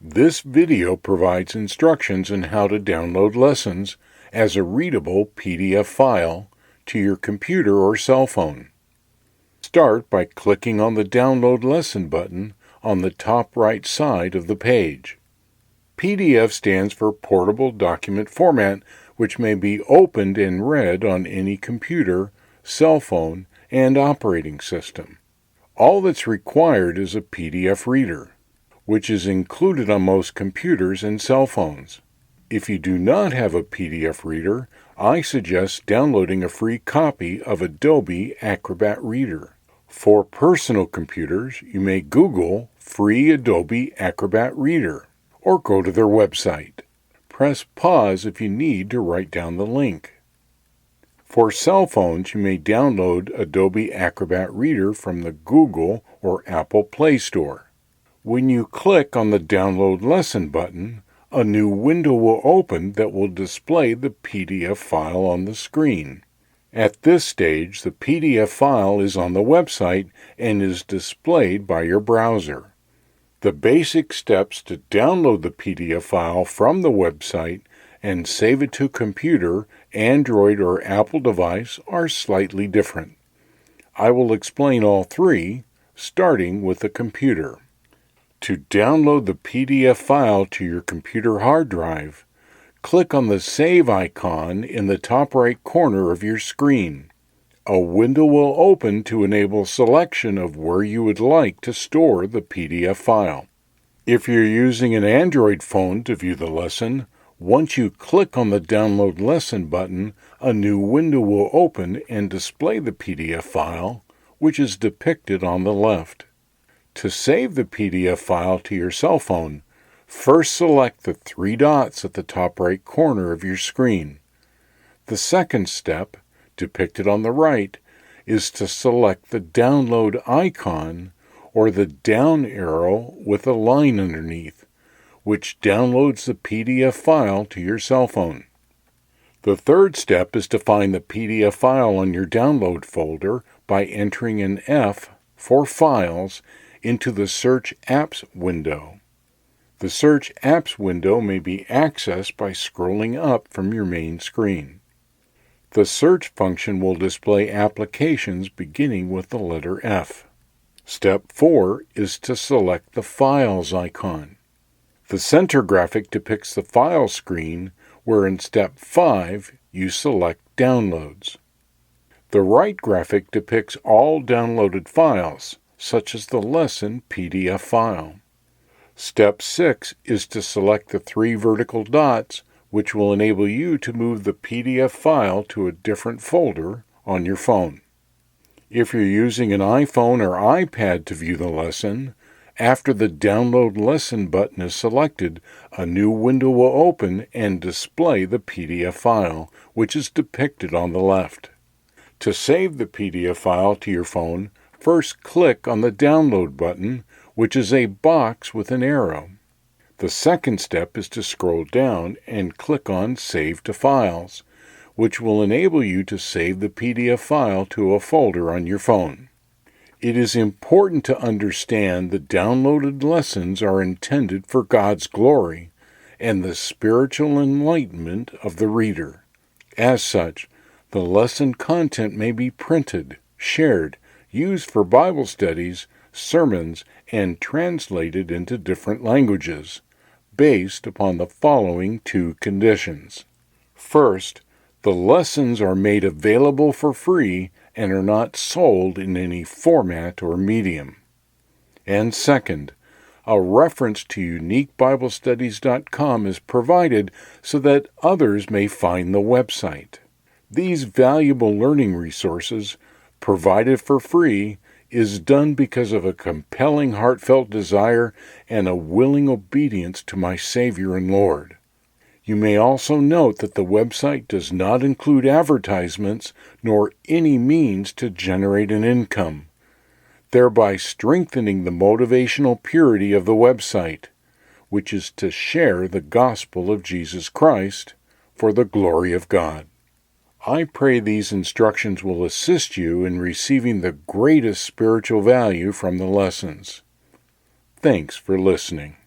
This video provides instructions on how to download lessons as a readable PDF file to your computer or cell phone. Start by clicking on the Download Lesson button on the top right side of the page. PDF stands for Portable Document Format, which may be opened and read on any computer, cell phone, and operating system. All that's required is a PDF reader, which is included on most computers and cell phones. If you do not have a PDF reader, I suggest downloading a free copy of Adobe Acrobat Reader. For personal computers, you may Google free Adobe Acrobat Reader or go to their website. Press pause if you need to write down the link. For cell phones, you may download Adobe Acrobat Reader from the Google or Apple Play Store. When you click on the Download Lesson button, a new window will open that will display the PDF file on the screen. At this stage, the PDF file is on the website and is displayed by your browser. The basic steps to download the PDF file from the website and save it to computer, Android, or Apple device are slightly different. I will explain all three, starting with the computer. To download the PDF file to your computer hard drive, click on the Save icon in the top right corner of your screen. A window will open to enable selection of where you would like to store the PDF file. If you're using an Android phone to view the lesson, once you click on the Download Lesson button, a new window will open and display the PDF file, which is depicted on the left. To save the PDF file to your cell phone, first select the three dots at the top right corner of your screen. The second step, depicted on the right, is to select the download icon or the down arrow with a line underneath, which downloads the PDF file to your cell phone. The third step is to find the PDF file on your download folder by entering an F for Files into the Search Apps window. The Search Apps window may be accessed by scrolling up from your main screen. The search function will display applications beginning with the letter F. Step 4 is to select the Files icon. The center graphic depicts the file screen, where in Step 5 you select Downloads. The right graphic depicts all downloaded files, such as the lesson PDF file. Step 6 is to select the three vertical dots, which will enable you to move the PDF file to a different folder on your phone. If you're using an iPhone or iPad to view the lesson, after the Download Lesson button is selected, a new window will open and display the PDF file, which is depicted on the left. To save the PDF file to your phone, first click on the Download button, which is a box with an arrow. The second step is to scroll down and click on Save to Files, which will enable you to save the PDF file to a folder on your phone. It is important to understand the downloaded lessons are intended for God's glory and the spiritual enlightenment of the reader. As such, the lesson content may be printed, shared, used for Bible studies, sermons, and translated into different languages, based upon the following two conditions. First, the lessons are made available for free and are not sold in any format or medium. And second, a reference to uniquebiblestudies.com is provided so that others may find the website. These valuable learning resources, provided for free, is done because of a compelling heartfelt desire and a willing obedience to my Savior and Lord. You may also note that the website does not include advertisements nor any means to generate an income, thereby strengthening the motivational purity of the website, which is to share the gospel of Jesus Christ for the glory of God. I pray these instructions will assist you in receiving the greatest spiritual value from the lessons. Thanks for listening.